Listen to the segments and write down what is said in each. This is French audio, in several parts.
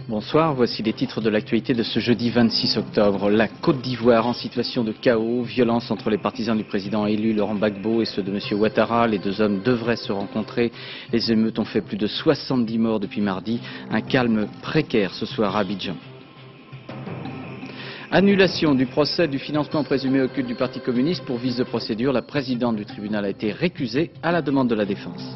Bonsoir, voici les titres de l'actualité de ce jeudi 26 octobre. La Côte d'Ivoire en situation de chaos, violence entre les partisans du président élu Laurent Gbagbo et ceux de M. Ouattara. Les deux hommes devraient se rencontrer. Les émeutes ont fait plus de 70 morts depuis mardi. Un calme précaire ce soir à Abidjan. Annulation du procès du financement présumé occulte du Parti communiste pour vice de procédure. La présidente du tribunal a été récusée à la demande de la défense.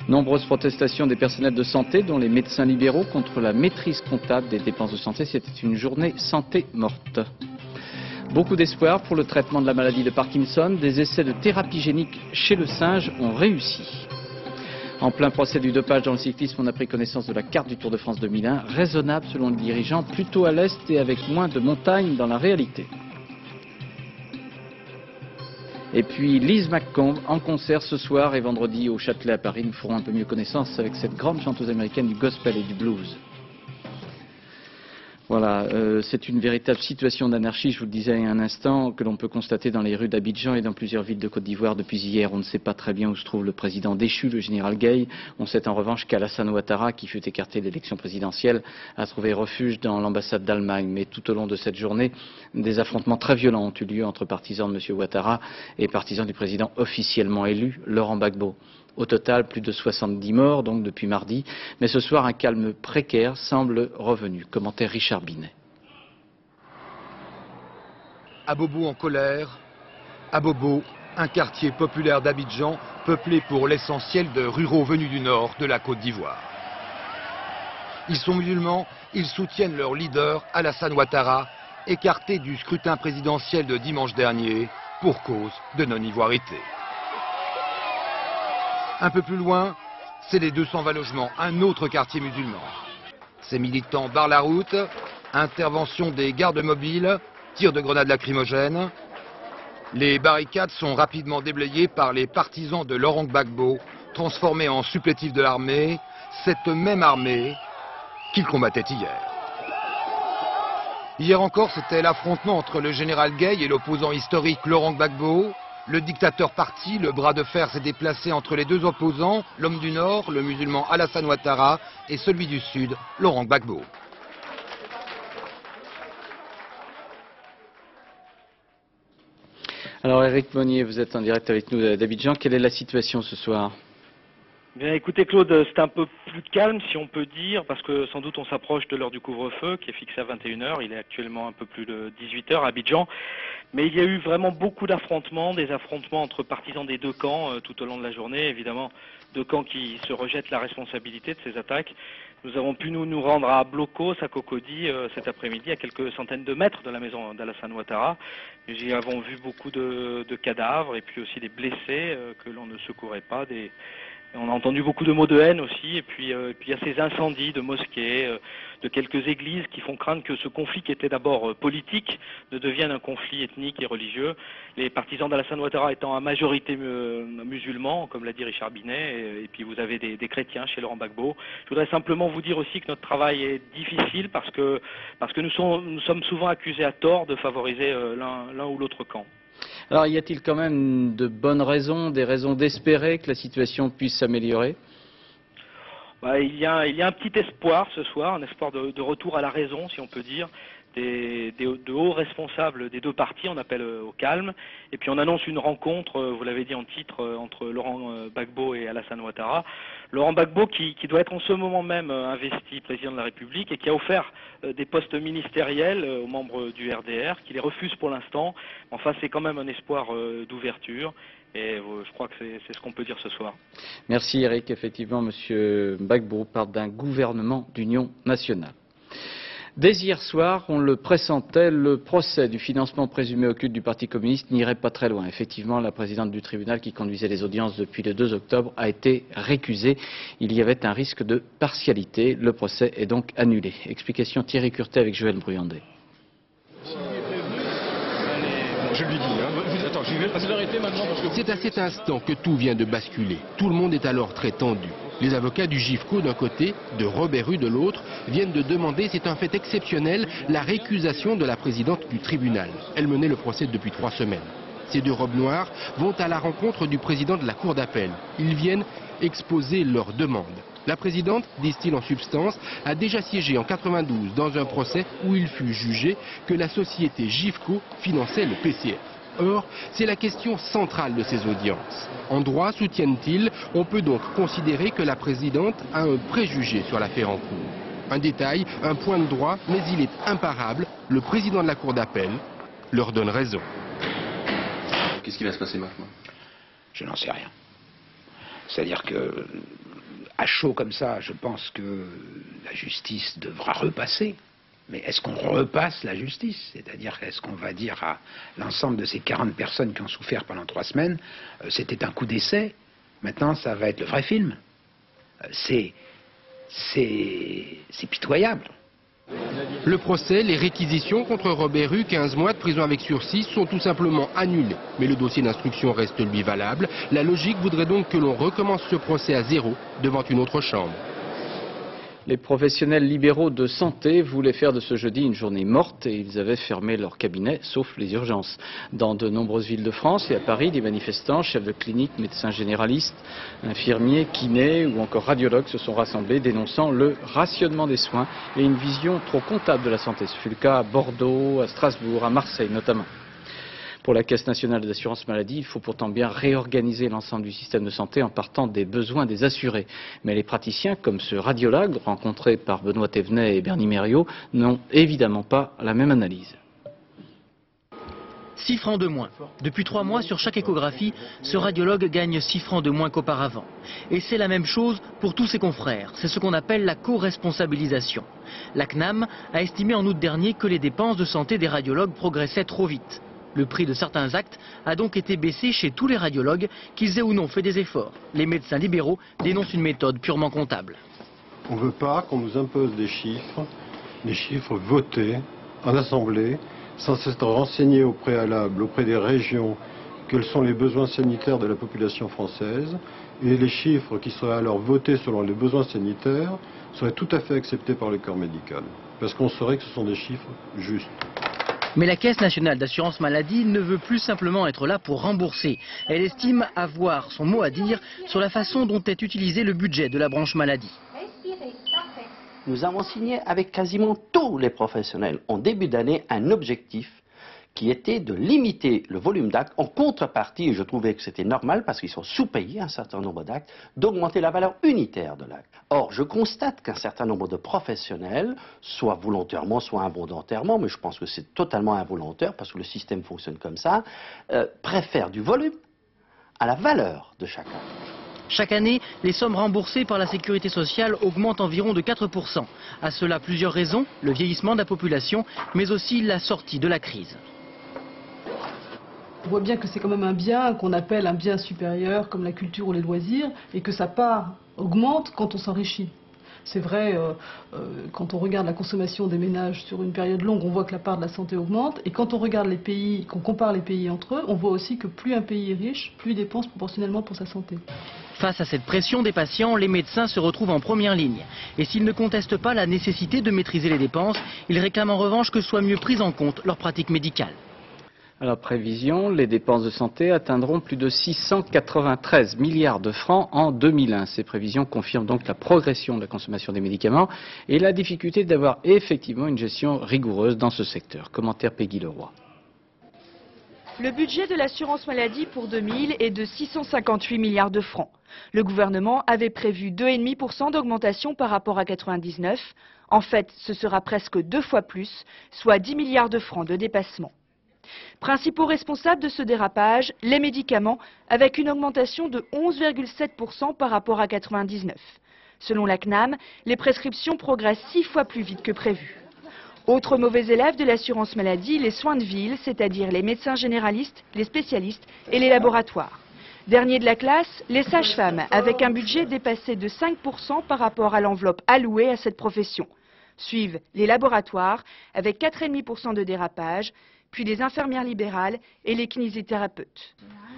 Nombreuses protestations des personnels de santé, dont les médecins libéraux, contre la maîtrise comptable des dépenses de santé. C'était une journée santé morte. Beaucoup d'espoir pour le traitement de la maladie de Parkinson. Des essais de thérapie génique chez le singe ont réussi. En plein procès du dopage dans le cyclisme, on a pris connaissance de la carte du Tour de France 2001, raisonnable selon le dirigeant, plutôt à l'est et avec moins de montagnes dans la réalité. Et puis Lise McComb en concert ce soir et vendredi au Châtelet à Paris. Nous ferons un peu mieux connaissance avec cette grande chanteuse américaine du gospel et du blues. Voilà, c'est une véritable situation d'anarchie, je vous le disais il y a un instant, que l'on peut constater dans les rues d'Abidjan et dans plusieurs villes de Côte d'Ivoire depuis hier. On ne sait pas très bien où se trouve le président déchu, le général Gueye. On sait en revanche qu'Alassane Ouattara, qui fut écarté de l'élection présidentielle, a trouvé refuge dans l'ambassade d'Allemagne. Mais tout au long de cette journée, des affrontements très violents ont eu lieu entre partisans de M. Ouattara et partisans du président officiellement élu, Laurent Gbagbo. Au total, plus de 70 morts, donc depuis mardi. Mais ce soir, un calme précaire semble revenu. Commentaire Richard Binet. Abobo en colère. Abobo, un quartier populaire d'Abidjan, peuplé pour l'essentiel de ruraux venus du nord de la Côte d'Ivoire. Ils sont musulmans, ils soutiennent leur leader, Alassane Ouattara, écarté du scrutin présidentiel de dimanche dernier pour cause de non-ivoirité. Un peu plus loin, c'est les 220 logements, un autre quartier musulman. Ces militants barrent la route, intervention des gardes mobiles, tirs de grenades lacrymogènes. Les barricades sont rapidement déblayées par les partisans de Laurent Gbagbo, transformés en supplétifs de l'armée, cette même armée qu'ils combattaient hier. Hier encore, c'était l'affrontement entre le général Gueye et l'opposant historique Laurent Gbagbo. Le dictateur parti, le bras de fer s'est déplacé entre les deux opposants, l'homme du Nord, le musulman Alassane Ouattara, et celui du Sud, Laurent Gbagbo. Alors Éric Monnier, vous êtes en direct avec nous d'Abidjan. Quelle est la situation ce soir ? Bien, écoutez Claude, c'est un peu plus calme si on peut dire, parce que sans doute on s'approche de l'heure du couvre-feu qui est fixé à 21h, il est actuellement un peu plus de 18h à Abidjan, mais il y a eu vraiment beaucoup d'affrontements, des affrontements entre partisans des deux camps tout au long de la journée, évidemment deux camps qui se rejettent la responsabilité de ces attaques. Nous avons pu nous rendre à Blocos, à Cocody cet après-midi, à quelques centaines de mètres de la maison d'Alassane Ouattara. Nous y avons vu beaucoup de cadavres et puis aussi des blessés que l'on ne secourait pas, on a entendu beaucoup de mots de haine aussi, et puis il y a ces incendies de mosquées, de quelques églises qui font craindre que ce conflit qui était d'abord politique ne devienne un conflit ethnique et religieux. Les partisans d'Alassane Ouattara étant à majorité musulmans, comme l'a dit Richard Binet, et puis vous avez des chrétiens chez Laurent Gbagbo. Je voudrais simplement vous dire aussi que notre travail est difficile parce que nous sommes souvent accusés à tort de favoriser l'un ou l'autre camp. Alors, y a-t-il quand même de bonnes raisons, des raisons d'espérer que la situation puisse s'améliorer ? Il y a un petit espoir ce soir, un espoir de retour à la raison, si on peut dire, de hauts responsables des deux partis, on appelle au calme. Et puis on annonce une rencontre, vous l'avez dit en titre, entre Laurent Gbagbo et Alassane Ouattara. Laurent Gbagbo qui doit être en ce moment même investi président de la République et qui a offert des postes ministériels aux membres du RDR, qui les refusent pour l'instant. Enfin, c'est quand même un espoir d'ouverture. Et je crois que c'est ce qu'on peut dire ce soir. Merci Eric. Effectivement, M. Gbagbo parle d'un gouvernement d'union nationale. Dès hier soir, on le pressentait, le procès du financement présumé occulte du Parti communiste n'irait pas très loin. Effectivement, la présidente du tribunal qui conduisait les audiences depuis le 2 octobre a été récusée. Il y avait un risque de partialité. Le procès est donc annulé. Explication Thierry Curtet avec Joël Bruyandé. Je lui dis, attends, je vais l'arrêter maintenant parce que... C'est à cet instant que tout vient de basculer. Tout le monde est alors très tendu. Les avocats du GIFCO d'un côté, de Robert Hue de l'autre, viennent de demander, c'est un fait exceptionnel, la récusation de la présidente du tribunal. Elle menait le procès depuis 3 semaines. Ces 2 robes noires vont à la rencontre du président de la cour d'appel. Ils viennent exposer leurs demandes. La présidente, disent-ils en substance, a déjà siégé en 92 dans un procès où il fut jugé que la société GIFCO finançait le PCF. Or, c'est la question centrale de ces audiences. En droit, soutiennent-ils, on peut donc considérer que la présidente a un préjugé sur l'affaire en cours. Un détail, un point de droit, mais il est imparable. Le président de la cour d'appel leur donne raison. Qu'est-ce qui va se passer maintenant? Je n'en sais rien. C'est-à-dire que, à chaud comme ça, je pense que la justice devra repasser. Mais est-ce qu'on repasse la justice? C'est-à-dire, est-ce qu'on va dire à l'ensemble de ces 40 personnes qui ont souffert pendant 3 semaines, c'était un coup d'essai, maintenant ça va être le vrai film? C'est pitoyable. Le procès, les réquisitions contre Robert Hue, 15 mois de prison avec sursis, sont tout simplement annulées. Mais le dossier d'instruction reste lui valable. La logique voudrait donc que l'on recommence ce procès à zéro devant une autre chambre. Les professionnels libéraux de santé voulaient faire de ce jeudi une journée morte et ils avaient fermé leur cabinet, sauf les urgences. Dans de nombreuses villes de France et à Paris, des manifestants, chefs de clinique, médecins généralistes, infirmiers, kinés ou encore radiologues se sont rassemblés dénonçant le rationnement des soins et une vision trop comptable de la santé. Ce fut le cas à Bordeaux, à Strasbourg, à Marseille notamment. Pour la Caisse nationale d'assurance maladie, il faut pourtant bien réorganiser l'ensemble du système de santé en partant des besoins des assurés. Mais les praticiens, comme ce radiologue rencontré par Benoît Thévenet et Bernie Mériot, n'ont évidemment pas la même analyse. 6 francs de moins. Depuis 3 mois, sur chaque échographie, ce radiologue gagne 6 francs de moins qu'auparavant. Et c'est la même chose pour tous ses confrères. C'est ce qu'on appelle la co-responsabilisation. La CNAM a estimé en août dernier que les dépenses de santé des radiologues progressaient trop vite. Le prix de certains actes a donc été baissé chez tous les radiologues, qu'ils aient ou non fait des efforts. Les médecins libéraux dénoncent une méthode purement comptable. On ne veut pas qu'on nous impose des chiffres votés en assemblée, sans s'être renseignés au préalable auprès des régions quels sont les besoins sanitaires de la population française, et les chiffres qui seraient alors votés selon les besoins sanitaires seraient tout à fait acceptés par le corps médical, parce qu'on saurait que ce sont des chiffres justes. Mais la Caisse nationale d'assurance maladie ne veut plus simplement être là pour rembourser. Elle estime avoir son mot à dire sur la façon dont est utilisé le budget de la branche maladie. Nous avons signé avec quasiment tous les professionnels en début d'année un objectif qui était de limiter le volume d'actes. En contrepartie, et je trouvais que c'était normal parce qu'ils sont sous-payés un certain nombre d'actes, d'augmenter la valeur unitaire de l'acte. Or, je constate qu'un certain nombre de professionnels, soit volontairement, soit involontairement, mais je pense que c'est totalement involontaire parce que le système fonctionne comme ça, préfèrent du volume à la valeur de chaque acte. Chaque année, les sommes remboursées par la sécurité sociale augmentent environ de 4%. À cela, plusieurs raisons, le vieillissement de la population, mais aussi la sortie de la crise. On voit bien que c'est quand même un bien qu'on appelle un bien supérieur, comme la culture ou les loisirs, et que sa part augmente quand on s'enrichit. C'est vrai, quand on regarde la consommation des ménages sur une période longue, on voit que la part de la santé augmente. Et quand on regarde les pays, qu'on compare les pays entre eux, on voit aussi que plus un pays est riche, plus il dépense proportionnellement pour sa santé. Face à cette pression des patients, les médecins se retrouvent en première ligne. Et s'ils ne contestent pas la nécessité de maîtriser les dépenses, ils réclament en revanche que soient mieux prises en compte leurs pratiques médicales. À la prévision, les dépenses de santé atteindront plus de 693 milliards de francs en 2001. Ces prévisions confirment donc la progression de la consommation des médicaments et la difficulté d'avoir effectivement une gestion rigoureuse dans ce secteur. Commentaire Peggy Leroy. Le budget de l'assurance maladie pour 2000 est de 658 milliards de francs. Le gouvernement avait prévu 2,5% d'augmentation par rapport à 1999. En fait, ce sera presque 2 fois plus, soit 10 milliards de francs de dépassement. Principaux responsables de ce dérapage, les médicaments, avec une augmentation de 11,7% par rapport à 1999. Selon la CNAM, les prescriptions progressent 6 fois plus vite que prévu. Autre mauvais élève de l'assurance maladie, les soins de ville, c'est-à-dire les médecins généralistes, les spécialistes et les laboratoires. Dernier de la classe, les sages-femmes, avec un budget dépassé de 5% par rapport à l'enveloppe allouée à cette profession. Suivent les laboratoires, avec 4,5% de dérapage, puis les infirmières libérales et les kinésithérapeutes.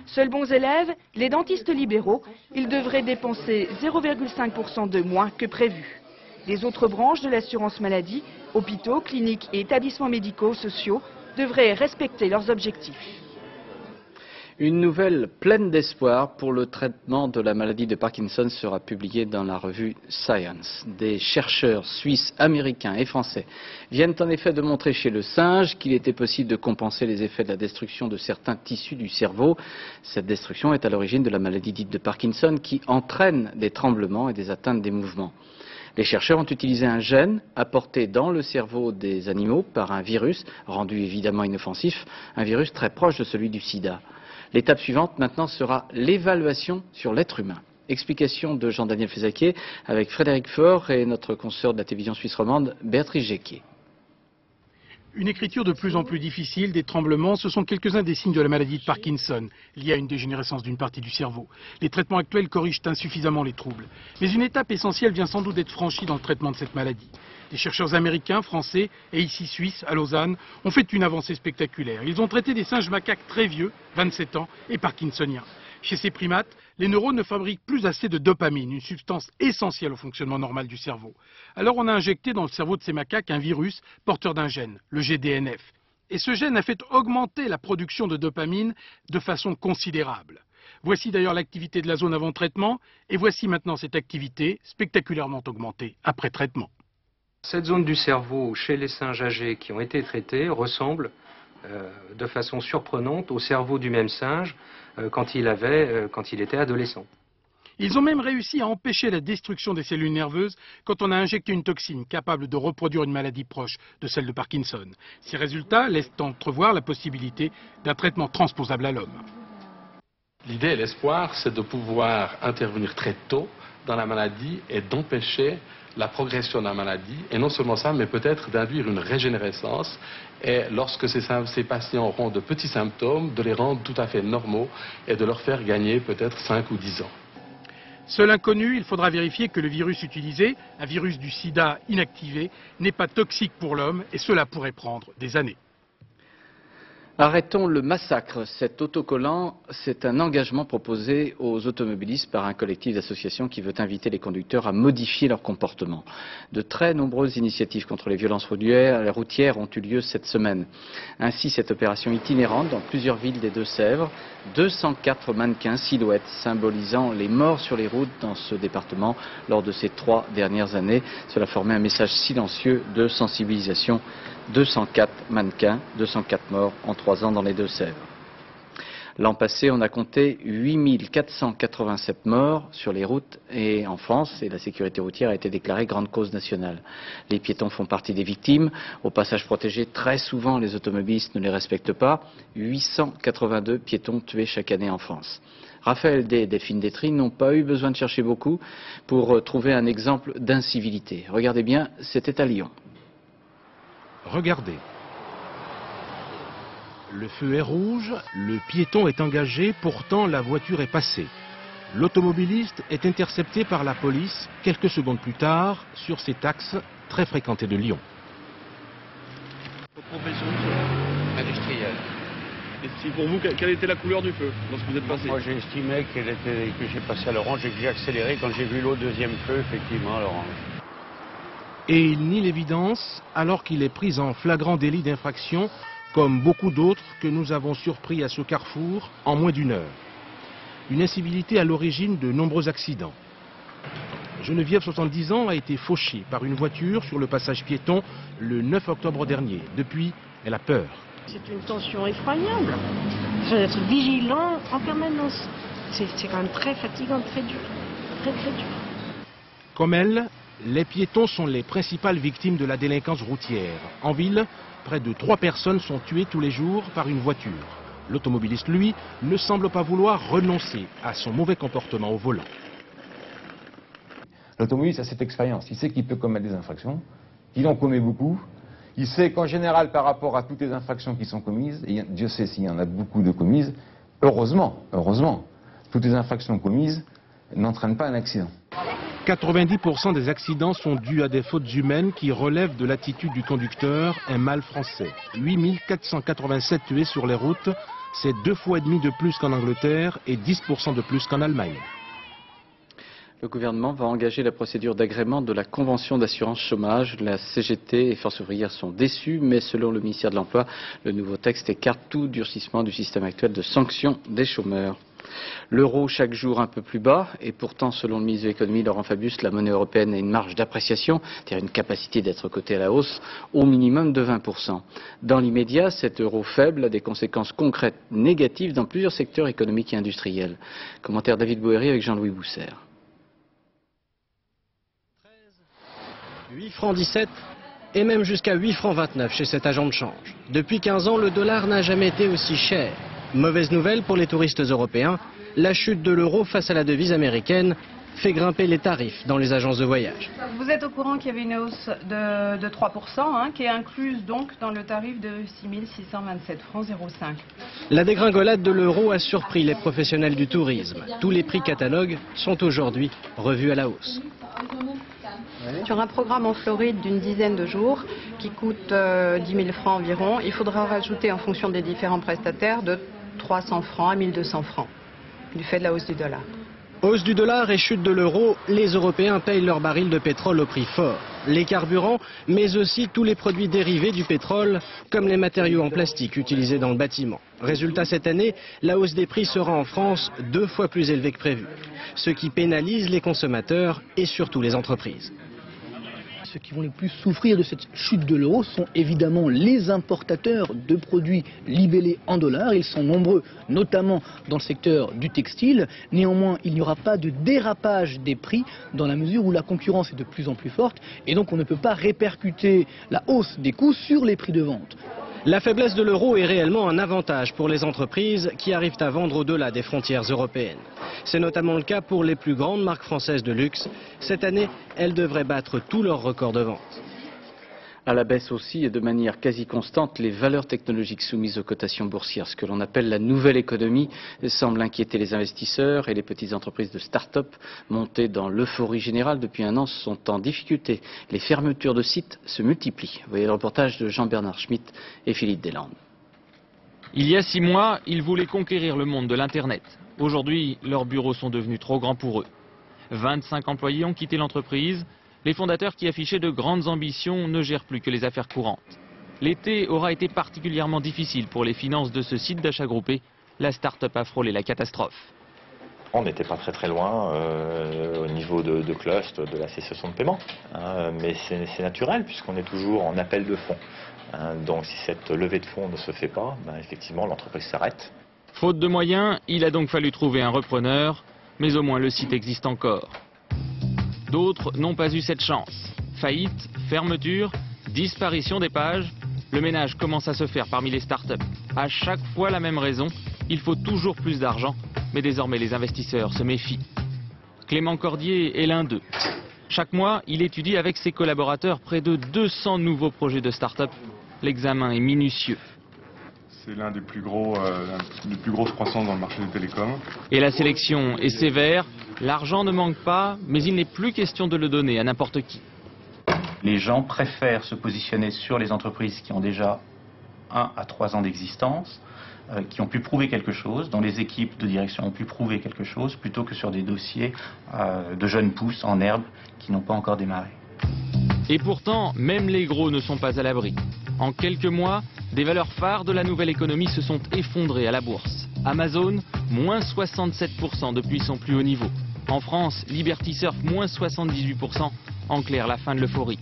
Seuls bons élèves, les dentistes libéraux, ils devraient dépenser 0,5% de moins que prévu. Les autres branches de l'assurance maladie, hôpitaux, cliniques et établissements médicaux, sociaux, devraient respecter leurs objectifs. Une nouvelle pleine d'espoir pour le traitement de la maladie de Parkinson sera publiée dans la revue Science. Des chercheurs suisses, américains et français viennent en effet de montrer chez le singe qu'il était possible de compenser les effets de la destruction de certains tissus du cerveau. Cette destruction est à l'origine de la maladie dite de Parkinson qui entraîne des tremblements et des atteintes des mouvements. Les chercheurs ont utilisé un gène apporté dans le cerveau des animaux par un virus, rendu évidemment inoffensif, un virus très proche de celui du sida. L'étape suivante maintenant sera l'évaluation sur l'être humain. Explication de Jean-Daniel Fézaquier avec Frédéric Faure et notre consoeur de la télévision suisse romande, Béatrice Géquier. Une écriture de plus en plus difficile, des tremblements, ce sont quelques-uns des signes de la maladie de Parkinson, liée à une dégénérescence d'une partie du cerveau. Les traitements actuels corrigent insuffisamment les troubles. Mais une étape essentielle vient sans doute d'être franchie dans le traitement de cette maladie. Des chercheurs américains, français et ici suisses, à Lausanne, ont fait une avancée spectaculaire. Ils ont traité des singes macaques très vieux, 27 ans, et parkinsoniens. Chez ces primates, les neurones ne fabriquent plus assez de dopamine, une substance essentielle au fonctionnement normal du cerveau. Alors on a injecté dans le cerveau de ces macaques un virus porteur d'un gène, le GDNF. Et ce gène a fait augmenter la production de dopamine de façon considérable. Voici d'ailleurs l'activité de la zone avant traitement, et voici maintenant cette activité spectaculairement augmentée après traitement. Cette zone du cerveau chez les singes âgés qui ont été traités ressemble de façon surprenante au cerveau du même singe quand il était adolescent. Ils ont même réussi à empêcher la destruction des cellules nerveuses quand on a injecté une toxine capable de reproduire une maladie proche de celle de Parkinson. Ces résultats laissent entrevoir la possibilité d'un traitement transposable à l'homme. L'idée et l'espoir, c'est de pouvoir intervenir très tôt dans la maladie et d'empêcher la progression de la maladie, et non seulement ça, mais peut-être d'induire une régénérescence, et lorsque ces patients auront de petits symptômes, de les rendre tout à fait normaux et de leur faire gagner peut-être 5 ou 10 ans. Seul inconnu, il faudra vérifier que le virus utilisé, un virus du sida inactivé, n'est pas toxique pour l'homme, et cela pourrait prendre des années. Arrêtons le massacre. Cet autocollant, c'est un engagement proposé aux automobilistes par un collectif d'associations qui veut inviter les conducteurs à modifier leur comportement. De très nombreuses initiatives contre les violences routières ont eu lieu cette semaine. Ainsi, cette opération itinérante dans plusieurs villes des Deux-Sèvres, 204 mannequins silhouettes symbolisant les morts sur les routes dans ce département lors de ces 3 dernières années. Cela formait un message silencieux de sensibilisation. 204 mannequins, 204 morts en 3 ans dans les Deux-Sèvres. L'an passé, on a compté 8487 morts sur les routes et en France, et la sécurité routière a été déclarée grande cause nationale. Les piétons font partie des victimes. Au passage protégé, très souvent, les automobilistes ne les respectent pas. 882 piétons tués chaque année en France. Raphaël D et Delphine Détry n'ont pas eu besoin de chercher beaucoup pour trouver un exemple d'incivilité. Regardez bien, c'était à Lyon. Regardez. Le feu est rouge, le piéton est engagé, pourtant la voiture est passée. L'automobiliste est intercepté par la police quelques secondes plus tard sur cet axe très fréquenté de Lyon. Votre profession, industrielle. Et si pour vous, quelle était la couleur du feu lorsque vous êtes passé? Moi j'ai estimé que j'ai passé à l'orange et que j'ai accéléré quand j'ai vu l'autre deuxième feu, effectivement, à l'orange. Et il nie l'évidence alors qu'il est pris en flagrant délit d'infraction, comme beaucoup d'autres que nous avons surpris à ce carrefour en moins d'1 heure. Une incivilité à l'origine de nombreux accidents. Geneviève, 70 ans, a été fauchée par une voiture sur le passage piéton le 9 octobre dernier. Depuis, elle a peur. C'est une tension effroyable. Il faut être vigilant en permanence. C'est quand même très fatigant, très dur. Très très dur. Comme elle, les piétons sont les principales victimes de la délinquance routière. En ville, près de 3 personnes sont tuées tous les jours par une voiture. L'automobiliste, lui, ne semble pas vouloir renoncer à son mauvais comportement au volant. L'automobiliste a cette expérience. Il sait qu'il peut commettre des infractions, qu'il en commet beaucoup. Il sait qu'en général, par rapport à toutes les infractions qui sont commises, et Dieu sait s'il y en a beaucoup de commises, heureusement, toutes les infractions commises n'entraînent pas un accident. 90% des accidents sont dus à des fautes humaines qui relèvent de l'attitude du conducteur, un mal français. 8487 tués sur les routes, c'est 2,5 fois de plus qu'en Angleterre et 10% de plus qu'en Allemagne. Le gouvernement va engager la procédure d'agrément de la convention d'assurance chômage. La CGT et Force ouvrière sont déçus, mais selon le ministère de l'Emploi, le nouveau texte écarte tout durcissement du système actuel de sanctions des chômeurs. L'euro chaque jour un peu plus bas, et pourtant, selon le ministre de l'économie, Laurent Fabius, la monnaie européenne a une marge d'appréciation, c'est-à-dire une capacité d'être cotée à la hausse, au minimum de 20%. Dans l'immédiat, cet euro faible a des conséquences concrètes négatives dans plusieurs secteurs économiques et industriels. Commentaire David Boéry avec Jean-Louis Boussert. 8 francs 17 et même jusqu'à 8 francs 29 chez cet agent de change. Depuis 15 ans, le dollar n'a jamais été aussi cher. Mauvaise nouvelle pour les touristes européens, la chute de l'euro face à la devise américaine fait grimper les tarifs dans les agences de voyage. Vous êtes au courant qu'il y avait une hausse de 3%, qui est incluse donc dans le tarif de 6 627 francs 05. La dégringolade de l'euro a surpris les professionnels du tourisme. Tous les prix catalogues sont aujourd'hui revus à la hausse. Sur un programme en Floride d'une dizaine de jours qui coûte 10 000 francs environ, il faudra rajouter en fonction des différents prestataires de 300 francs à 1200 francs du fait de la hausse du dollar. Hausse du dollar et chute de l'euro, les Européens payent leur baril de pétrole au prix fort. Les carburants, mais aussi tous les produits dérivés du pétrole, comme les matériaux en plastique utilisés dans le bâtiment. Résultat, cette année, la hausse des prix sera en France 2 fois plus élevée que prévu, ce qui pénalise les consommateurs et surtout les entreprises. Ceux qui vont le plus souffrir de cette chute de l'euro sont évidemment les importateurs de produits libellés en dollars. Ils sont nombreux, notamment dans le secteur du textile. Néanmoins, il n'y aura pas de dérapage des prix dans la mesure où la concurrence est de plus en plus forte et donc on ne peut pas répercuter la hausse des coûts sur les prix de vente. La faiblesse de l'euro est réellement un avantage pour les entreprises qui arrivent à vendre au-delà des frontières européennes. C'est notamment le cas pour les plus grandes marques françaises de luxe. Cette année, elles devraient battre tous leurs records de vente. À la baisse aussi et de manière quasi constante, les valeurs technologiques soumises aux cotations boursières, ce que l'on appelle la nouvelle économie, semble inquiéter les investisseurs et les petites entreprises de start-up montées dans l'euphorie générale depuis un an sont en difficulté. Les fermetures de sites se multiplient. Vous voyez le reportage de Jean-Bernard Schmitt et Philippe Deslandes. Il y a 6 mois, ils voulaient conquérir le monde de l'Internet. Aujourd'hui, leurs bureaux sont devenus trop grands pour eux. 25 employés ont quitté l'entreprise. Les fondateurs qui affichaient de grandes ambitions ne gèrent plus que les affaires courantes. L'été aura été particulièrement difficile pour les finances de ce site d'achat groupé. La start-up a frôlé la catastrophe. On n'était pas très loin au niveau de Clust, de la cessation de paiement. Mais c'est naturel puisqu'on est toujours en appel de fonds. Donc si cette levée de fonds ne se fait pas, effectivement l'entreprise s'arrête. Faute de moyens, il a donc fallu trouver un repreneur, mais au moins le site existe encore. D'autres n'ont pas eu cette chance. Faillite, fermeture, disparition des pages, le ménage commence à se faire parmi les startups. À chaque fois la même raison, il faut toujours plus d'argent, mais désormais les investisseurs se méfient. Clément Cordier est l'un d'eux. Chaque mois, il étudie avec ses collaborateurs près de 200 nouveaux projets de start-up. L'examen est minutieux. C'est l'un des plus grosses croissances dans le marché des télécoms. Et la sélection est sévère. L'argent ne manque pas, mais il n'est plus question de le donner à n'importe qui. Les gens préfèrent se positionner sur les entreprises qui ont déjà 1 à 3 ans d'existence, qui ont pu prouver quelque chose, dont les équipes de direction ont pu prouver quelque chose, plutôt que sur des dossiers de jeunes pousses en herbe qui n'ont pas encore démarré. Et pourtant, même les gros ne sont pas à l'abri. En quelques mois, des valeurs phares de la nouvelle économie se sont effondrées à la bourse. Amazon, moins 67% depuis son plus haut niveau. En France, Liberty Surf, moins 78%. En clair, la fin de l'euphorie.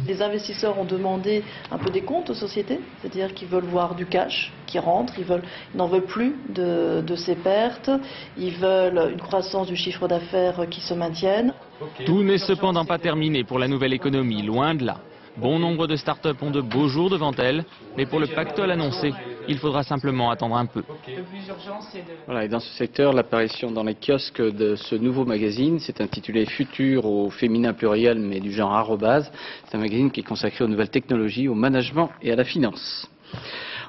Les investisseurs ont demandé un peu des comptes aux sociétés, c'est-à-dire qu'ils veulent voir du cash qui rentre, ils n'en veulent plus de ces pertes, ils veulent une croissance du chiffre d'affaires qui se maintienne. Tout n'est cependant pas terminé pour la nouvelle économie, loin de là. Bon nombre de start-up ont de beaux jours devant elles, mais pour le pactole annoncé, il faudra simplement attendre un peu. Voilà, et dans ce secteur, l'apparition dans les kiosques de ce nouveau magazine, c'est intitulé Futur au féminin pluriel, mais du genre arrobase. C'est un magazine qui est consacré aux nouvelles technologies, au management et à la finance.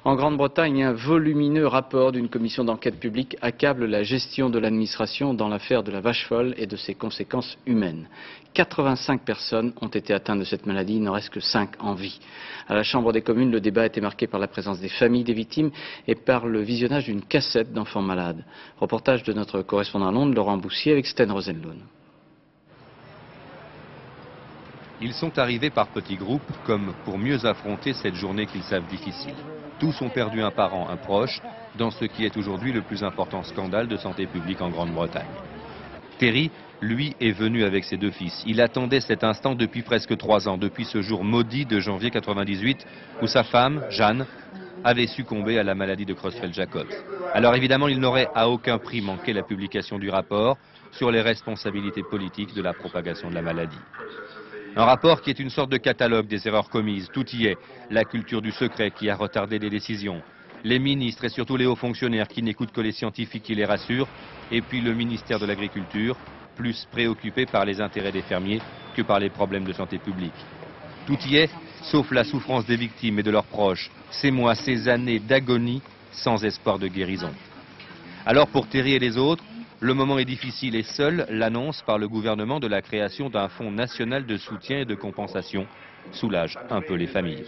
En Grande-Bretagne, un volumineux rapport d'une commission d'enquête publique accable la gestion de l'administration dans l'affaire de la vache folle et de ses conséquences humaines. 85 personnes ont été atteintes de cette maladie, il n'en reste que 5 en vie. À la Chambre des communes, le débat a été marqué par la présence des familles des victimes et par le visionnage d'une cassette d'enfants malades. Reportage de notre correspondant à Londres, Laurent Boussier, avec Sten Rosenlund. Ils sont arrivés par petits groupes, comme pour mieux affronter cette journée qu'ils savent difficile. Tous ont perdu un parent, un proche, dans ce qui est aujourd'hui le plus important scandale de santé publique en Grande-Bretagne. Terry, lui, est venu avec ses 2 fils. Il attendait cet instant depuis presque 3 ans, depuis ce jour maudit de janvier 98, où sa femme, Jeanne, avait succombé à la maladie de Creutzfeldt-Jacobs. Alors évidemment, il n'aurait à aucun prix manqué la publication du rapport sur les responsabilités politiques de la propagation de la maladie. Un rapport qui est une sorte de catalogue des erreurs commises. Tout y est. La culture du secret qui a retardé les décisions. Les ministres et surtout les hauts fonctionnaires qui n'écoutent que les scientifiques qui les rassurent. Et puis le ministère de l'Agriculture, plus préoccupé par les intérêts des fermiers que par les problèmes de santé publique. Tout y est, sauf la souffrance des victimes et de leurs proches. Ces mois, ces années d'agonie sans espoir de guérison. Alors pour Terry et les autres, le moment est difficile et seule l'annonce par le gouvernement de la création d'un fonds national de soutien et de compensation soulage un peu les familles.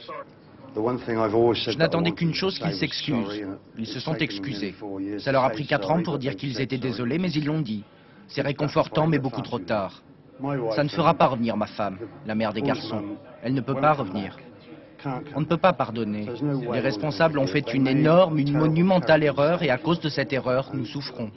Je n'attendais qu'une chose, qu'ils s'excusent. Ils se sont excusés. Ça leur a pris 4 ans pour dire qu'ils étaient désolés, mais ils l'ont dit. C'est réconfortant, mais beaucoup trop tard. Ça ne fera pas revenir ma femme, la mère des garçons. Elle ne peut pas revenir. On ne peut pas pardonner. Les responsables ont fait une énorme, une monumentale erreur et à cause de cette erreur, nous souffrons.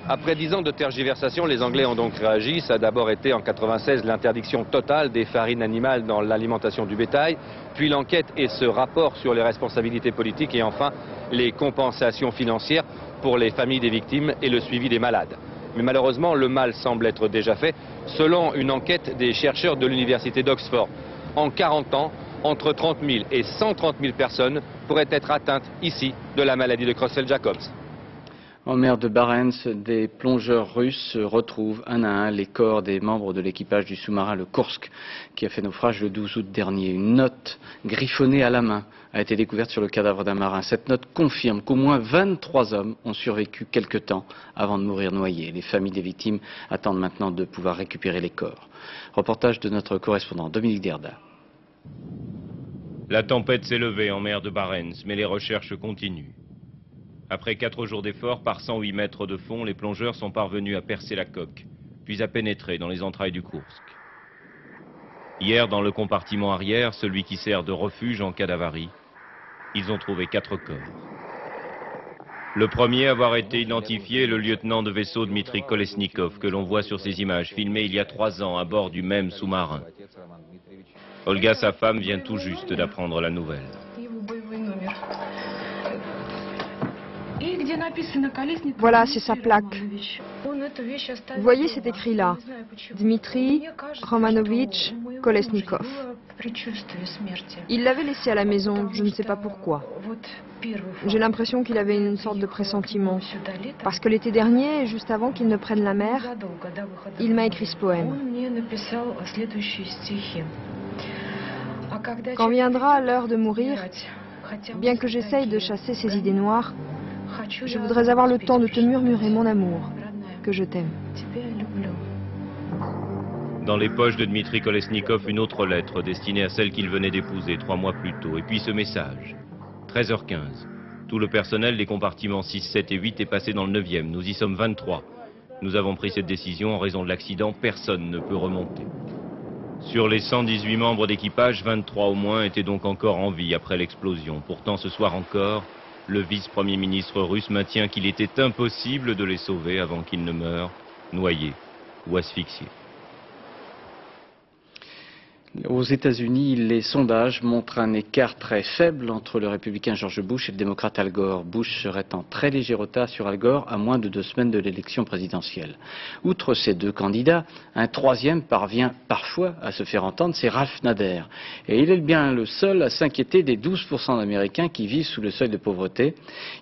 Après 10 ans de tergiversation, les Anglais ont donc réagi. Ça a d'abord été en 96 l'interdiction totale des farines animales dans l'alimentation du bétail, puis l'enquête et ce rapport sur les responsabilités politiques et enfin les compensations financières pour les familles des victimes et le suivi des malades. Mais malheureusement, le mal semble être déjà fait, selon une enquête des chercheurs de l'université d'Oxford. En 40 ans, entre 30 000 et 130 000 personnes pourraient être atteintes ici de la maladie de Creutzfeldt-Jacobs. En mer de Barents, des plongeurs russes retrouvent un à un les corps des membres de l'équipage du sous-marin le Kursk, qui a fait naufrage le 12 août dernier. Une note griffonnée à la main a été découverte sur le cadavre d'un marin. Cette note confirme qu'au moins 23 hommes ont survécu quelque temps avant de mourir noyés. Les familles des victimes attendent maintenant de pouvoir récupérer les corps. Reportage de notre correspondant Dominique Derda. La tempête s'est levée en mer de Barents, mais les recherches continuent. Après 4 jours d'efforts, par 108 mètres de fond, les plongeurs sont parvenus à percer la coque, puis à pénétrer dans les entrailles du Kursk. Hier, dans le compartiment arrière, celui qui sert de refuge en cas d'avarie, ils ont trouvé 4 corps. Le premier à avoir été identifié est le lieutenant de vaisseau Dmitri Kolesnikov, que l'on voit sur ces images, filmées il y a 3 ans à bord du même sous-marin. Olga, sa femme, vient tout juste d'apprendre la nouvelle. Voilà, c'est sa plaque. Vous voyez, c'est écrit là. Dmitri Romanovitch Kolesnikov. Il l'avait laissé à la maison, je ne sais pas pourquoi. J'ai l'impression qu'il avait une sorte de pressentiment. Parce que l'été dernier, juste avant qu'il ne prenne la mer, il m'a écrit ce poème. Quand viendra l'heure de mourir, bien que j'essaye de chasser ces idées noires, je voudrais avoir le temps de te murmurer mon amour, que je t'aime. Dans les poches de Dmitri Kolesnikov, une autre lettre destinée à celle qu'il venait d'épouser 3 mois plus tôt. Et puis ce message. 13h15. Tout le personnel des compartiments 6, 7 et 8 est passé dans le 9e. Nous y sommes 23. Nous avons pris cette décision en raison de l'accident. Personne ne peut remonter. Sur les 118 membres d'équipage, 23 au moins étaient donc encore en vie après l'explosion. Pourtant, ce soir encore, le vice-premier ministre russe maintient qu'il était impossible de les sauver avant qu'ils ne meurent, noyés ou asphyxiés. Aux États-Unis, les sondages montrent un écart très faible entre le républicain George Bush et le démocrate Al Gore. Bush serait en très léger retard sur Al Gore à moins de 2 semaines de l'élection présidentielle. Outre ces 2 candidats, un troisième parvient parfois à se faire entendre, c'est Ralph Nader. Et il est bien le seul à s'inquiéter des 12% d'Américains qui vivent sous le seuil de pauvreté.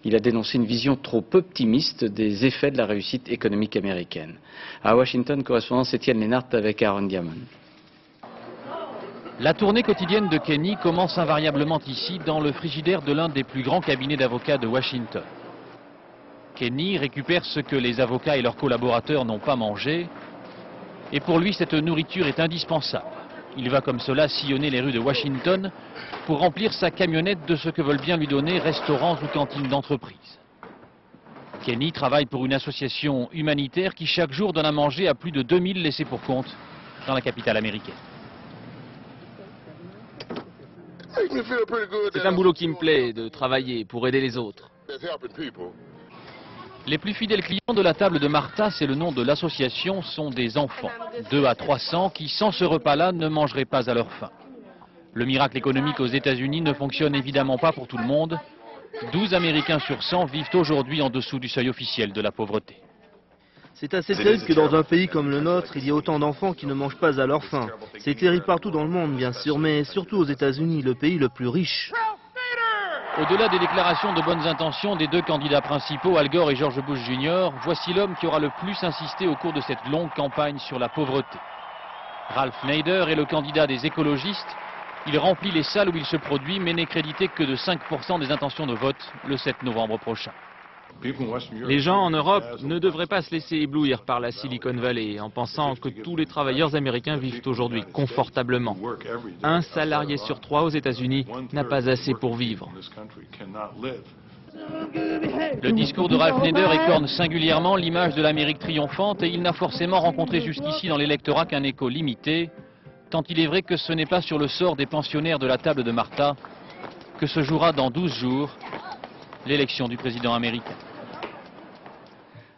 Il a dénoncé une vision trop optimiste des effets de la réussite économique américaine. À Washington, correspondance Étienne Lénart avec Aaron Diamond. La tournée quotidienne de Kenny commence invariablement ici, dans le frigidaire de l'un des plus grands cabinets d'avocats de Washington. Kenny récupère ce que les avocats et leurs collaborateurs n'ont pas mangé, et pour lui cette nourriture est indispensable. Il va comme cela sillonner les rues de Washington pour remplir sa camionnette de ce que veulent bien lui donner restaurants ou cantines d'entreprise. Kenny travaille pour une association humanitaire qui chaque jour donne à manger à plus de 2000 laissés pour compte dans la capitale américaine. C'est un boulot qui me plaît, de travailler pour aider les autres. Les plus fidèles clients de la table de Martha, c'est le nom de l'association, sont des enfants. 2 à 300 qui, sans ce repas-là, ne mangeraient pas à leur faim. Le miracle économique aux États-Unis ne fonctionne évidemment pas pour tout le monde. 12 Américains sur 100 vivent aujourd'hui en dessous du seuil officiel de la pauvreté. C'est assez terrible que dans un pays comme le nôtre, il y ait autant d'enfants qui ne mangent pas à leur faim. C'est terrible partout dans le monde, bien sûr, mais surtout aux États-Unis, le pays le plus riche. Au-delà des déclarations de bonnes intentions des 2 candidats principaux, Al Gore et George Bush Jr., voici l'homme qui aura le plus insisté au cours de cette longue campagne sur la pauvreté. Ralph Nader est le candidat des écologistes. Il remplit les salles où il se produit, mais n'est crédité que de 5% des intentions de vote le 7 novembre prochain. Les gens en Europe ne devraient pas se laisser éblouir par la Silicon Valley en pensant que tous les travailleurs américains vivent aujourd'hui confortablement. Un salarié sur 3 aux États-Unis n'a pas assez pour vivre. Le discours de Ralph Nader écorne singulièrement l'image de l'Amérique triomphante et il n'a forcément rencontré jusqu'ici dans l'électorat qu'un écho limité, tant il est vrai que ce n'est pas sur le sort des pensionnaires de la table de Martha que se jouera dans 12 jours l'élection du président américain.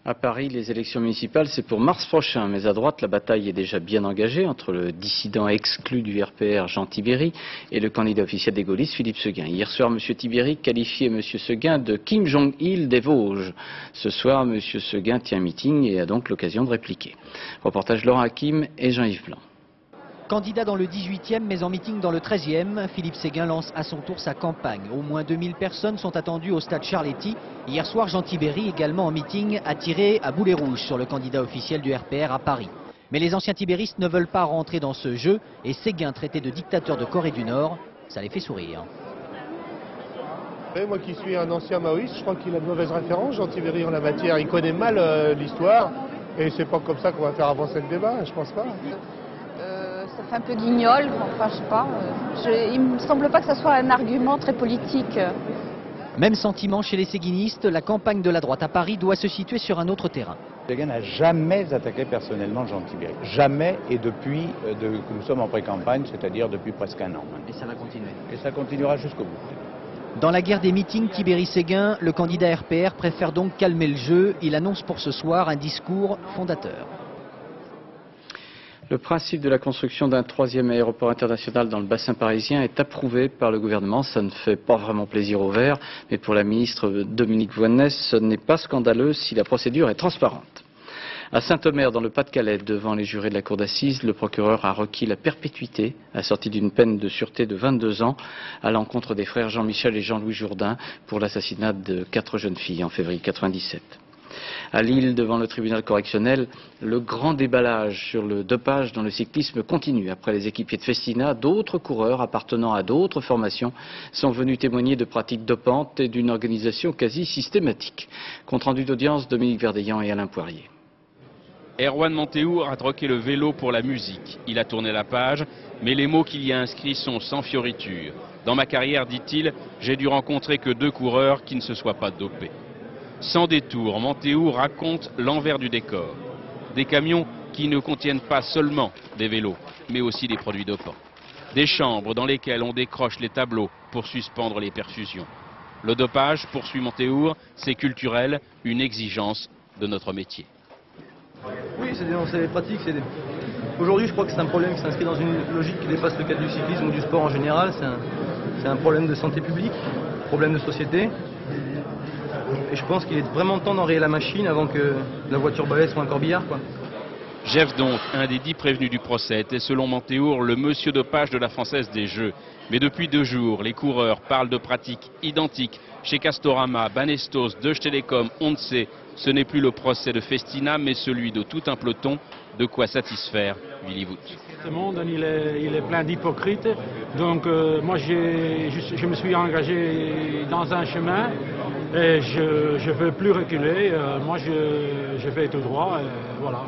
À Paris, les élections municipales, c'est pour mars prochain. Mais à droite, la bataille est déjà bien engagée entre le dissident exclu du RPR, Jean Tibéri, et le candidat officiel des gaullistes, Philippe Séguin. Hier soir, M. Tibéri qualifiait M. Séguin de Kim Jong-il des Vosges. Ce soir, M. Séguin tient un meeting et a donc l'occasion de répliquer. Reportage Laurent Hakim et Jean-Yves Blanc. Candidat dans le 18e, mais en meeting dans le 13e, Philippe Séguin lance à son tour sa campagne. Au moins 2000 personnes sont attendues au stade Charletti. Hier soir, Jean Tibéri, également en meeting, a tiré à boulet rouge sur le candidat officiel du RPR à Paris. Mais les anciens tibéristes ne veulent pas rentrer dans ce jeu et Séguin, traité de dictateur de Corée du Nord, ça les fait sourire. Moi qui suis un ancien maoïste, je crois qu'il a de mauvaises références, Jean Tibéri, en la matière. Il connaît mal l'histoire et c'est pas comme ça qu'on va faire avancer le débat, je pense pas. Ça fait un peu guignol, enfin je sais pas. Il me semble pas que ça soit un argument très politique. Même sentiment chez les séguinistes, la campagne de la droite à Paris doit se situer sur un autre terrain. Séguin n'a jamais attaqué personnellement Jean Tibéri. Jamais, et depuis que nous sommes en pré-campagne, c'est-à-dire depuis presque un an. Et ça va continuer. Et ça continuera jusqu'au bout. Dans la guerre des meetings Tibéri-Séguin, le candidat RPR préfère donc calmer le jeu. Il annonce pour ce soir un discours fondateur. Le principe de la construction d'un 3e aéroport international dans le bassin parisien est approuvé par le gouvernement. Ça ne fait pas vraiment plaisir aux Verts, mais pour la ministre Dominique Voynes, ce n'est pas scandaleux si la procédure est transparente. À Saint-Omer, dans le Pas-de-Calais, devant les jurés de la cour d'assises, le procureur a requis la perpétuité, assortie d'une peine de sûreté de 22 ans, à l'encontre des frères Jean-Michel et Jean-Louis Jourdain pour l'assassinat de 4 jeunes filles en février 1997. À Lille, devant le tribunal correctionnel, le grand déballage sur le dopage dans le cyclisme continue. Après les équipiers de Festina, d'autres coureurs appartenant à d'autres formations sont venus témoigner de pratiques dopantes et d'une organisation quasi systématique. Compte rendu d'audience, Dominique Verdeillan et Alain Poirier. Erwan Montéour a troqué le vélo pour la musique. Il a tourné la page, mais les mots qu'il y a inscrits sont sans fioriture. Dans ma carrière, dit-il, j'ai dû rencontrer que 2 coureurs qui ne se soient pas dopés. Sans détour, Montéour raconte l'envers du décor. Des camions qui ne contiennent pas seulement des vélos, mais aussi des produits dopants. Des chambres dans lesquelles on décroche les tableaux pour suspendre les perfusions. Le dopage, poursuit Montéour, c'est culturel, une exigence de notre métier. Oui, c'est dénoncer les pratiques. Aujourd'hui, je crois que c'est un problème qui s'inscrit dans une logique qui dépasse le cadre du cyclisme ou du sport en général. C'est un problème de santé publique, problème de société. Et je pense qu'il est vraiment temps d'enrayer la machine avant que la voiture balai soit un corbillard, quoi. Jeff donc, un des 10 prévenus du procès, était selon Manteour le monsieur dopage de la Française des Jeux. Mais depuis 2 jours, les coureurs parlent de pratiques identiques chez Castorama, Banestos, Deutsche Telekom, Once. Ce n'est plus le procès de Festina, mais celui de tout un peloton. De quoi satisfaire Willy Voet. Ce monde, il est plein d'hypocrites. Donc moi, je me suis engagé dans un chemin et je ne veux plus reculer. Moi, je vais tout droit. Voilà.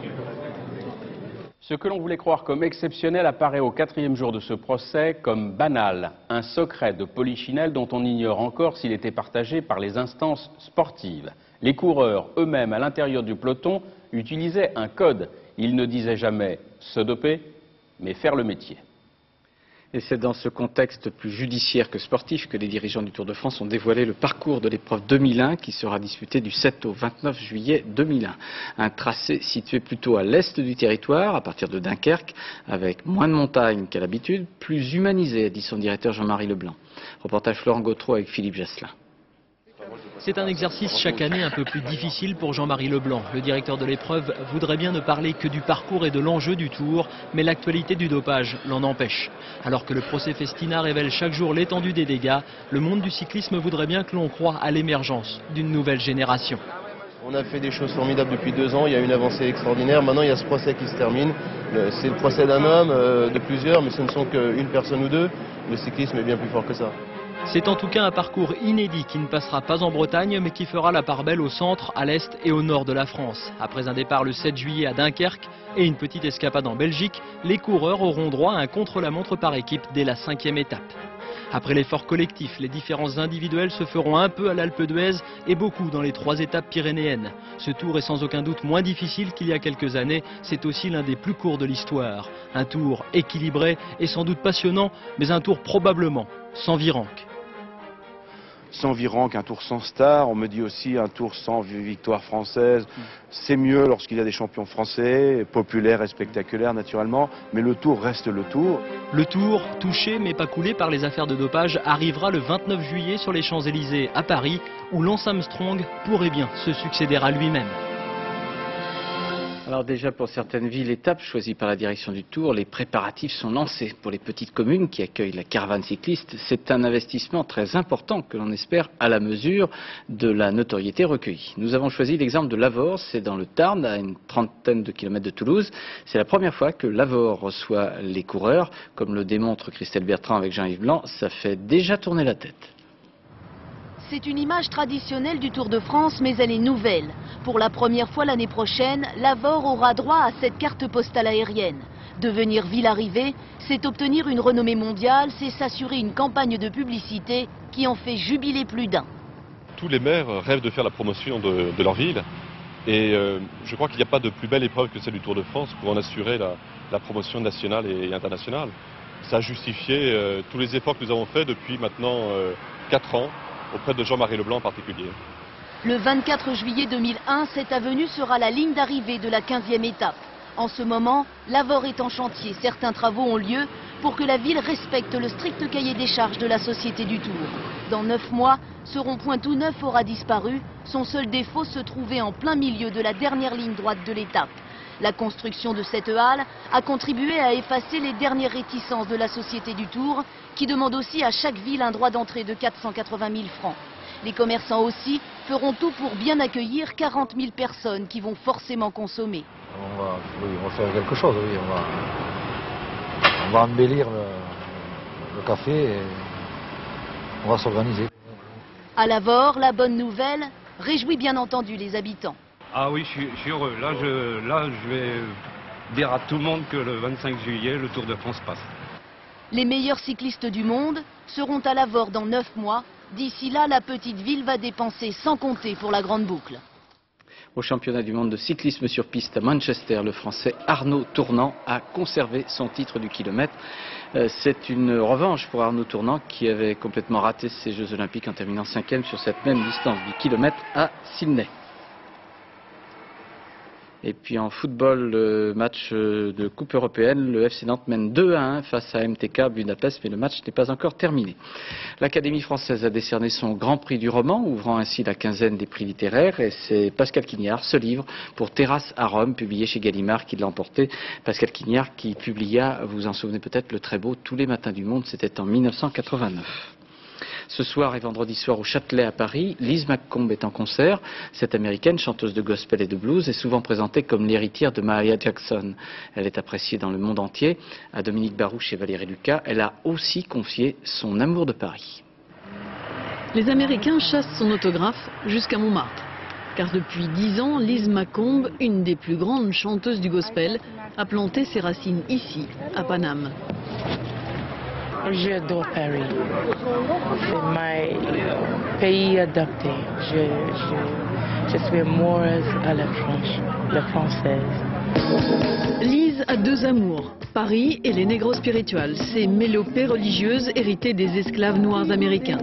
Ce que l'on voulait croire comme exceptionnel apparaît au 4e jour de ce procès comme banal. Un secret de Polichinelle dont on ignore encore s'il était partagé par les instances sportives. Les coureurs eux-mêmes à l'intérieur du peloton utilisaient un code. Ils ne disaient jamais se doper, mais faire le métier. Et c'est dans ce contexte plus judiciaire que sportif que les dirigeants du Tour de France ont dévoilé le parcours de l'épreuve 2001 qui sera disputée du 7 au 29 juillet 2001. Un tracé situé plutôt à l'est du territoire, à partir de Dunkerque, avec moins de montagnes qu'à l'habitude, plus humanisé, a dit son directeur Jean-Marie Leblanc. Reportage Florent Gautreau avec Philippe Jasselin. C'est un exercice chaque année un peu plus difficile pour Jean-Marie Leblanc. Le directeur de l'épreuve voudrait bien ne parler que du parcours et de l'enjeu du Tour, mais l'actualité du dopage l'en empêche. Alors que le procès Festina révèle chaque jour l'étendue des dégâts, le monde du cyclisme voudrait bien que l'on croie à l'émergence d'une nouvelle génération. On a fait des choses formidables depuis 2 ans, il y a une avancée extraordinaire. Maintenant, il y a ce procès qui se termine. C'est le procès d'un homme, de plusieurs, mais ce ne sont qu'une personne ou 2. Le cyclisme est bien plus fort que ça. C'est en tout cas un parcours inédit qui ne passera pas en Bretagne, mais qui fera la part belle au centre, à l'est et au nord de la France. Après un départ le 7 juillet à Dunkerque et une petite escapade en Belgique, les coureurs auront droit à un contre-la-montre par équipe dès la 5e étape. Après l'effort collectif, les différences individuelles se feront un peu à l'Alpe d'Huez et beaucoup dans les 3 étapes pyrénéennes. Ce tour est sans aucun doute moins difficile qu'il y a quelques années, c'est aussi l'un des plus courts de l'histoire. Un tour équilibré et sans doute passionnant, mais un tour probablement sans virenque. Sans virenque, un tour sans star, on me dit aussi un tour sans victoire française. C'est mieux lorsqu'il y a des champions français, populaires et spectaculaires naturellement, mais le tour reste le tour. Le tour, touché mais pas coulé par les affaires de dopage, arrivera le 29 juillet sur les Champs-Élysées à Paris, où Lance Armstrong pourrait bien se succéder à lui-même. Alors déjà pour certaines villes étapes choisies par la direction du Tour, les préparatifs sont lancés. Pour les petites communes qui accueillent la caravane cycliste, c'est un investissement très important que l'on espère à la mesure de la notoriété recueillie. Nous avons choisi l'exemple de Lavore, c'est dans le Tarn, à une 30aine de kilomètres de Toulouse. C'est la première fois que Lavore reçoit les coureurs. Comme le démontre Christelle Bertrand avec Jean-Yves Blanc, ça fait déjà tourner la tête. C'est une image traditionnelle du Tour de France, mais elle est nouvelle. Pour la première fois l'année prochaine, Lavore aura droit à cette carte postale aérienne. Devenir ville arrivée, c'est obtenir une renommée mondiale, c'est s'assurer une campagne de publicité qui en fait jubiler plus d'un. Tous les maires rêvent de faire la promotion de leur ville. Et je crois qu'il n'y a pas de plus belle épreuve que celle du Tour de France pour en assurer la promotion nationale et internationale. Ça a justifié tous les efforts que nous avons faits depuis maintenant 4 ans. Auprès de Jean-Marie Leblanc en particulier. Le 24 juillet 2001, cette avenue sera la ligne d'arrivée de la 15e étape. En ce moment, Lavore est en chantier. Certains travaux ont lieu pour que la ville respecte le strict cahier des charges de la Société du Tour. Dans 9 mois, ce rond-point tout neuf aura disparu. Son seul défaut se trouvait en plein milieu de la dernière ligne droite de l'étape. La construction de cette halle a contribué à effacer les dernières réticences de la Société du Tour, qui demande aussi à chaque ville un droit d'entrée de 480 000 francs. Les commerçants aussi feront tout pour bien accueillir 40 000 personnes qui vont forcément consommer. On va faire quelque chose, oui. On va embellir le café et on va s'organiser. À Lavore, la bonne nouvelle réjouit bien entendu les habitants. Ah oui, je suis heureux. Là, je vais dire à tout le monde que le 25 juillet, le Tour de France passe. Les meilleurs cyclistes du monde seront à Lavore dans 9 mois. D'ici là, la petite ville va dépenser sans compter pour la grande boucle. Au championnat du monde de cyclisme sur piste à Manchester, le Français Arnaud Tournant a conservé son titre du kilomètre. C'est une revanche pour Arnaud Tournant qui avait complètement raté ses Jeux Olympiques en terminant 5e sur cette même distance du kilomètre à Sydney. Et puis en football, le match de Coupe européenne, le FC Nantes mène 2-1 face à MTK Budapest, mais le match n'est pas encore terminé. L'Académie française a décerné son Grand Prix du roman, ouvrant ainsi la quinzaine des prix littéraires, et c'est Pascal Quignard, ce livre, pour Terrasse à Rome, publié chez Gallimard, qui l'a emporté. Pascal Quignard qui publia, vous en souvenez peut-être, le très beau Tous les matins du monde, c'était en 1989. Ce soir et vendredi soir au Châtelet à Paris, Liz McComb est en concert. Cette américaine, chanteuse de gospel et de blues, est souvent présentée comme l'héritière de Mahalia Jackson. Elle est appréciée dans le monde entier. À Dominique Barouche et Valérie Lucas, elle a aussi confié son amour de Paris. Les Américains chassent son autographe jusqu'à Montmartre. Car depuis 10 ans, Liz McComb, une des plus grandes chanteuses du gospel, a planté ses racines ici, à Paname. J'adore Paris. C'est mon pays adopté. Je suis amoureuse à la française. Lise a deux amours, Paris et les négros spirituals, ces mélopées religieuses héritées des esclaves noirs américains.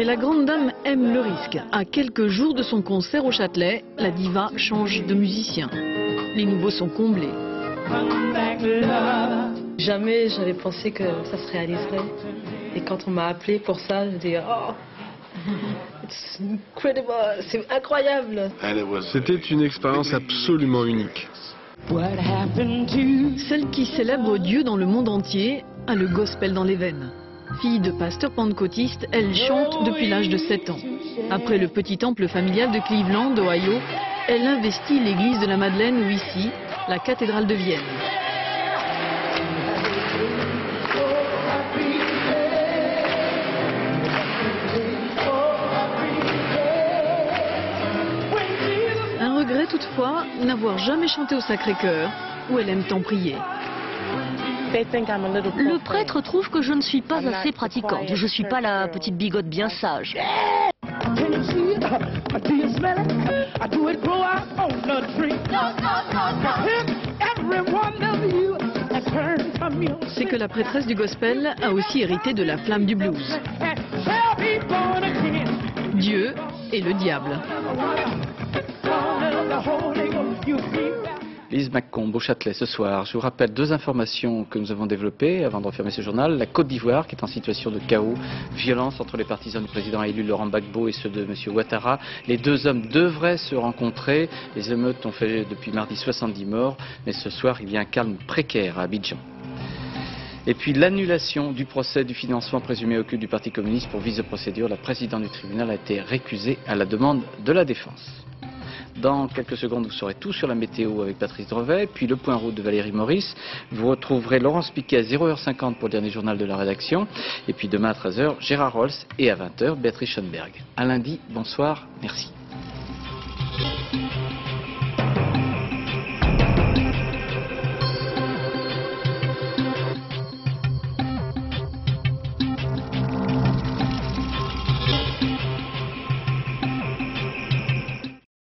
Et la grande dame aime le risque. À quelques jours de son concert au Châtelet, la diva change de musicien. Les nouveaux sont comblés. Jamais j'avais pensé que ça se réaliserait. Et quand on m'a appelé pour ça, je dis oh, it's incredible, c'est incroyable. C'était une expérience absolument unique. Celle qui célèbre Dieu dans le monde entier a le gospel dans les veines. Fille de pasteur pentecôtiste, elle chante depuis l'âge de 7 ans. Après le petit temple familial de Cleveland, Ohio, elle investit l'église de la Madeleine ou ici, la cathédrale de Vienne. Un regret toutefois, n'avoir jamais chanté au Sacré-Cœur, où elle aime tant prier. Le prêtre trouve que je ne suis pas assez pratiquante. Je ne suis pas la petite bigote bien sage. C'est que la prêtresse du gospel a aussi hérité de la flamme du blues. Dieu et le diable. Liz McComb au Châtelet ce soir. Je vous rappelle deux informations que nous avons développées avant de refermer ce journal. La Côte d'Ivoire qui est en situation de chaos, violence entre les partisans du président élu Laurent Gbagbo et ceux de M. Ouattara. Les deux hommes devraient se rencontrer. Les émeutes ont fait depuis mardi 70 morts, mais ce soir il y a un calme précaire à Abidjan. Et puis l'annulation du procès du financement présumé occulte du Parti communiste pour vice de procédure. La présidente du tribunal a été récusée à la demande de la défense. Dans quelques secondes, vous saurez tout sur la météo avec Patrice Drevet, puis le point route de Valérie Maurice. Vous retrouverez Laurence Piquet à 0h50 pour le dernier journal de la rédaction. Et puis demain à 13h, Gérard Rolls et à 20h, Béatrice Schoenberg. À lundi, bonsoir, merci.